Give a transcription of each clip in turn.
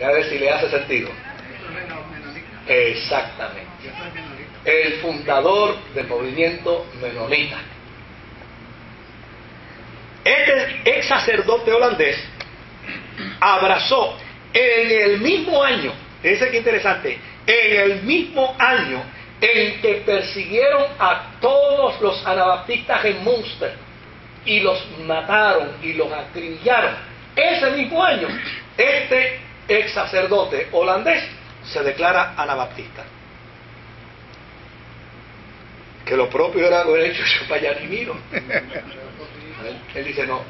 A ver si le hace sentido. Exactamente. El fundador del movimiento menonita. Este ex sacerdote holandés abrazó en el mismo año, fíjense qué interesante, en el mismo año en que persiguieron a todos los anabaptistas en Münster y los mataron y los acribillaron, ese mismo año, este ex sacerdote holandés se declara anabaptista. Que lo propio era haber hecho yo para allá ni miro. Él dice, no,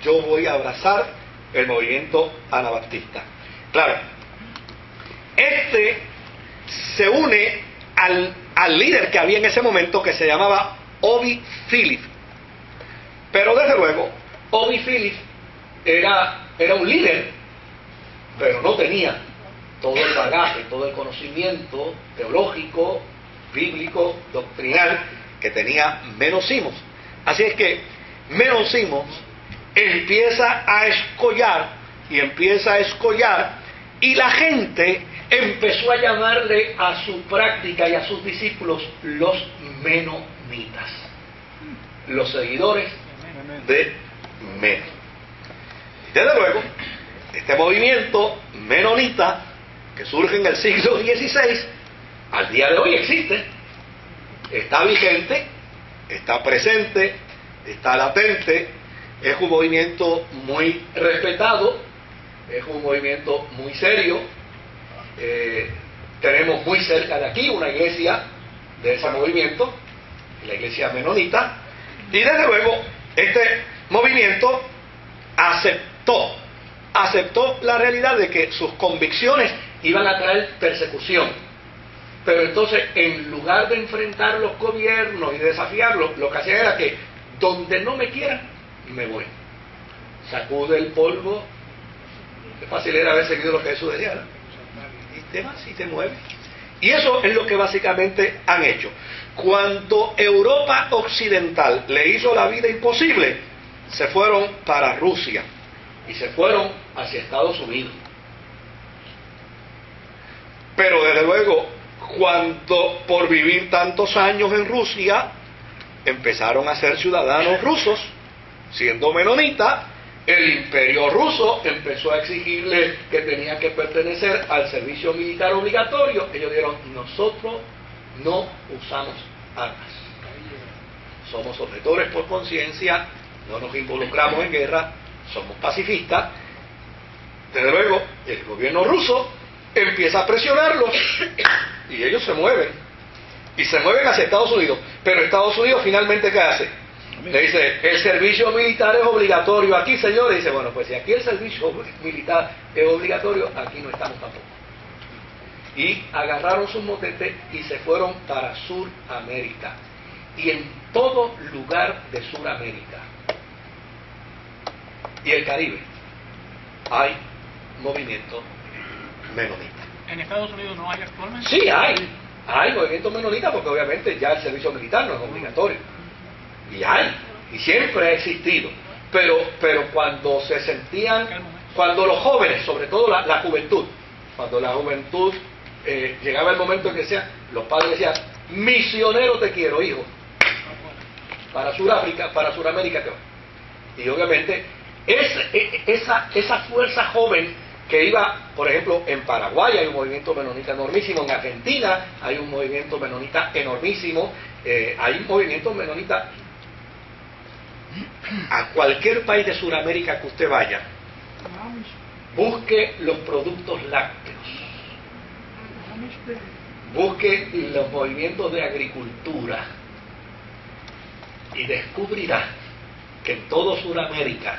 yo voy a abrazar el movimiento anabaptista. Claro, este se une al líder que había en ese momento, que se llamaba Obi Philip. Pero desde luego, Obi Philip era un líder, pero no tenía todo el bagaje, todo el conocimiento teológico, bíblico, doctrinal que tenía Menno Simons. Así es que Menno Simons empieza a escollar y la gente empezó a llamarle a su práctica y a sus discípulos los menonitas, los seguidores de Menno. Desde luego, este movimiento menonita que surge en el siglo XVI, al día de hoy existe, está vigente, está presente, está latente, es un movimiento muy respetado, es un movimiento muy serio. Tenemos muy cerca de aquí una iglesia de ese movimiento, la iglesia menonita, y desde luego este movimiento aceptó la realidad de que sus convicciones iban a traer persecución. Pero entonces, en lugar de enfrentar los gobiernos y de desafiarlos, lo que hacían era que donde no me quieran, me voy. Sacude el polvo. Qué fácil era haber seguido lo que Jesús decía, ¿no? Y te vas y te mueves. Y eso es lo que básicamente han hecho. Cuando Europa occidental le hizo la vida imposible, se fueron para Rusia y se fueron hacia Estados Unidos. Pero desde luego, cuando por vivir tantos años en Rusia empezaron a ser ciudadanos rusos, siendo menonitas, el imperio ruso empezó a exigirles que tenían que pertenecer al servicio militar obligatorio. Ellos dijeron, nosotros no usamos armas, somos objetores por conciencia, no nos involucramos en guerra, somos pacifistas. Desde luego, el gobierno ruso empieza a presionarlos y ellos se mueven y se mueven hacia Estados Unidos. Pero Estados Unidos finalmente, ¿qué hace? Le dice, el servicio militar es obligatorio aquí, señores. Dice, bueno, pues si aquí el servicio militar es obligatorio, aquí no estamos tampoco. Y agarraron sus motetes y se fueron para Suramérica. Y en todo lugar de Suramérica y el Caribe hay movimiento menonita. ¿En Estados Unidos no hay actualmente? Sí, hay movimiento menonita, porque obviamente ya el servicio militar no es obligatorio. Y siempre ha existido. Pero cuando se sentían, cuando los jóvenes, sobre todo la juventud, cuando la juventud llegaba el momento en que los padres decían, misionero te quiero, hijo, para Sudáfrica, para Suramérica te voy. Y obviamente esa fuerza joven que iba, por ejemplo, en Paraguay hay un movimiento menonita enormísimo, en Argentina hay un movimiento menonita enormísimo, hay un movimiento menonita a cualquier país de Sudamérica que usted vaya. Busque los productos lácteos, busque los movimientos de agricultura y descubrirá que en todo Sudamérica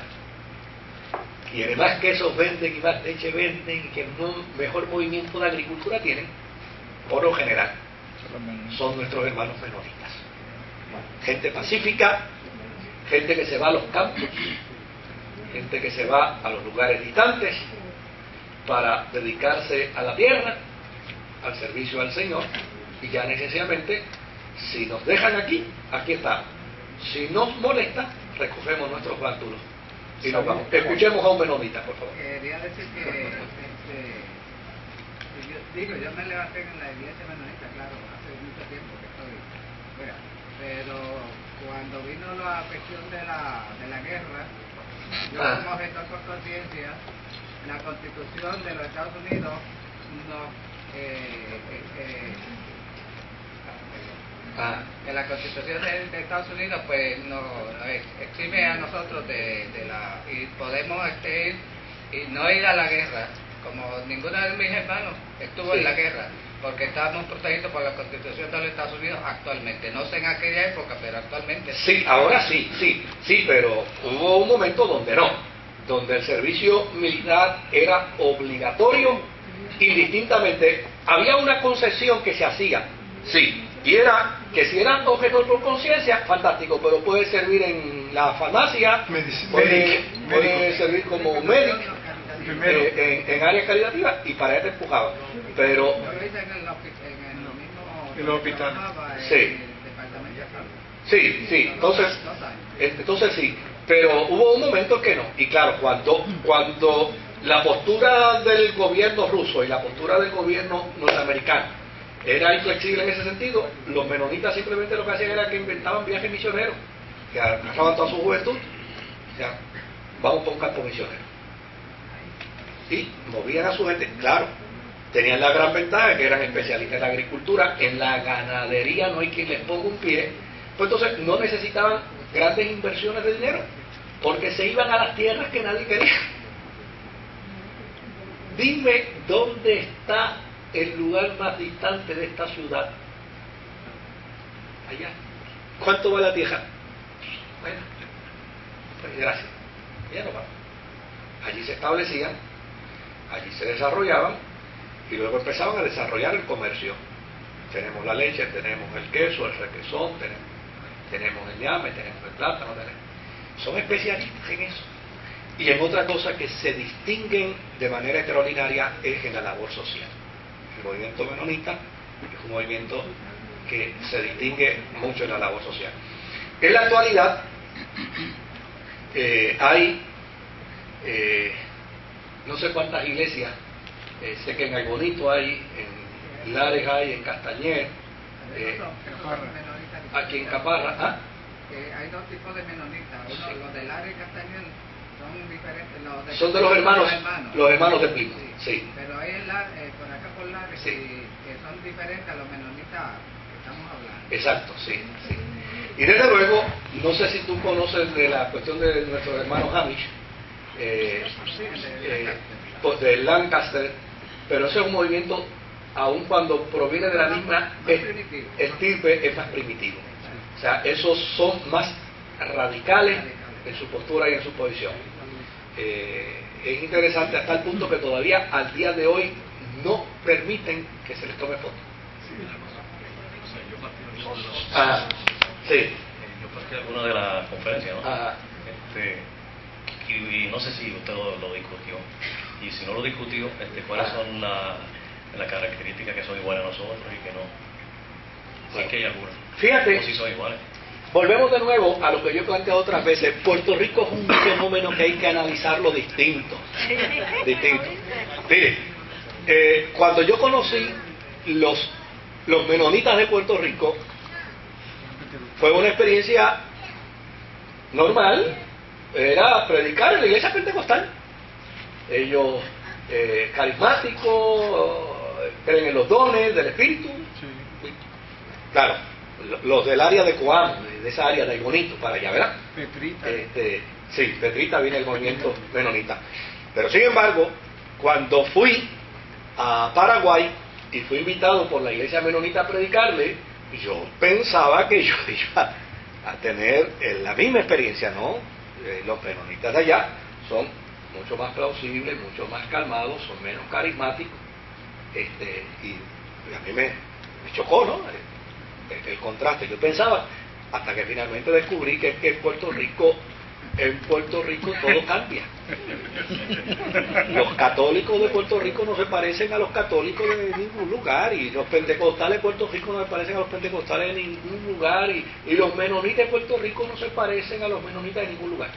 quienes más quesos venden y más leche venden y que mejor movimiento de agricultura tienen, por lo general, son nuestros hermanos menonitas. Gente pacífica, gente que se va a los campos, gente que se va a los lugares distantes para dedicarse a la tierra, al servicio al Señor, y ya necesariamente, si nos dejan aquí, aquí estamos. Si nos molesta, recogemos nuestros bántulos y nos vamos. Escuchemos a un menonita, por favor. Quería decir que Digo, yo me levanté en la iglesia menonita, claro, hace mucho tiempo que estoy fuera. Pero cuando vino la cuestión de la guerra, yo como gestor por conciencia, la Constitución de los Estados Unidos nos que la Constitución de Estados Unidos pues nos exime a nosotros y podemos ir y no ir a la guerra, como ninguno de mis hermanos estuvo en la guerra, porque estábamos protegidos por la Constitución de los Estados Unidos actualmente, no sé en aquella época, pero actualmente sí, ahora sí, pero hubo un momento donde no, donde el servicio militar era obligatorio indistintamente. Había una concesión que se hacía, sí, y era que si eran objetos por conciencia, fantástico, pero puede servir en la farmacia, puede servir como médico, en áreas caritativas, y para eso te empujaba. Pero yo lo hice en el hospital. Sí. Sí, entonces sí, pero hubo un momento que no. Y claro, cuando la postura del gobierno ruso y la postura del gobierno norteamericano era inflexible en ese sentido, los menonitas simplemente lo que hacían era que inventaban viajes misioneros, que agarraban toda su juventud, o sea, vamos para un campo misionero. Y movían a su gente, claro, tenían la gran ventaja que eran especialistas en la agricultura, en la ganadería no hay quien les ponga un pie, pues entonces no necesitaban grandes inversiones de dinero, porque se iban a las tierras que nadie quería. Dime dónde está el lugar más distante de esta ciudad. Allá. ¿Cuánto va la tierra? Bueno, pues gracias. Ya no va. Allí se establecían, allí se desarrollaban y luego empezaban a desarrollar el comercio. Tenemos la leche, tenemos el queso, el requesón, tenemos el ñame, tenemos el plátano, son especialistas en eso. Y en otra cosa que se distinguen de manera extraordinaria es en la labor social. El movimiento menonita es un movimiento que se distingue mucho en la labor social. En la actualidad hay no sé cuántas iglesias, sé que en Aybonito hay, en Lares hay, en Castañer, aquí en Caparra. Hay dos tipos de menonitas, uno, los de Lares y Castañer son diferentes, son de los hermanos de Plymouth, sí. Pero hay por acá por Lares que son diferentes a los menonitas que estamos hablando. Exacto, sí. Y desde luego, no sé si tú conoces de la cuestión de nuestros hermanos Amish, pues de Lancaster, pero ese es un movimiento, aun cuando proviene de la misma estirpe, es más primitivo. O sea, esos son más radicales en su postura y en su posición. Es interesante hasta el punto que todavía al día de hoy no permiten que se les tome foto. Sí. Yo partí alguna de las conferencias, ¿no? Ajá. Y no sé si usted lo discutió, y si no lo discutió, ¿cuáles son las características que son iguales a nosotros y que no? Si es que hay algunas. Fíjate, o si son iguales. Volvemos de nuevo a lo que yo he planteado otras veces. Puerto Rico es un fenómeno que hay que analizarlo distinto. Mire, cuando yo conocí los menonitas de Puerto Rico, fue una experiencia normal. Era predicar en la iglesia pentecostal. Ellos carismáticos, creen en los dones del Espíritu. Claro, los del área de Coam, de esa área de Aybonito, para allá, ¿verdad? Petrita. Sí, Petrita viene el movimiento menonita. Pero sin embargo, cuando fui a Paraguay y fui invitado por la iglesia menonita a predicarle, yo pensaba que yo iba a tener la misma experiencia, ¿no? Los menonitas de allá son mucho más plausibles, mucho más calmados, son menos carismáticos, y a mí me chocó, ¿no? El contraste. Yo pensaba, hasta que finalmente descubrí que en Puerto Rico todo cambia. Los católicos de Puerto Rico no se parecen a los católicos de ningún lugar, y los pentecostales de Puerto Rico no se parecen a los pentecostales de ningún lugar, y los menonitas de Puerto Rico no se parecen a los menonitas de ningún lugar.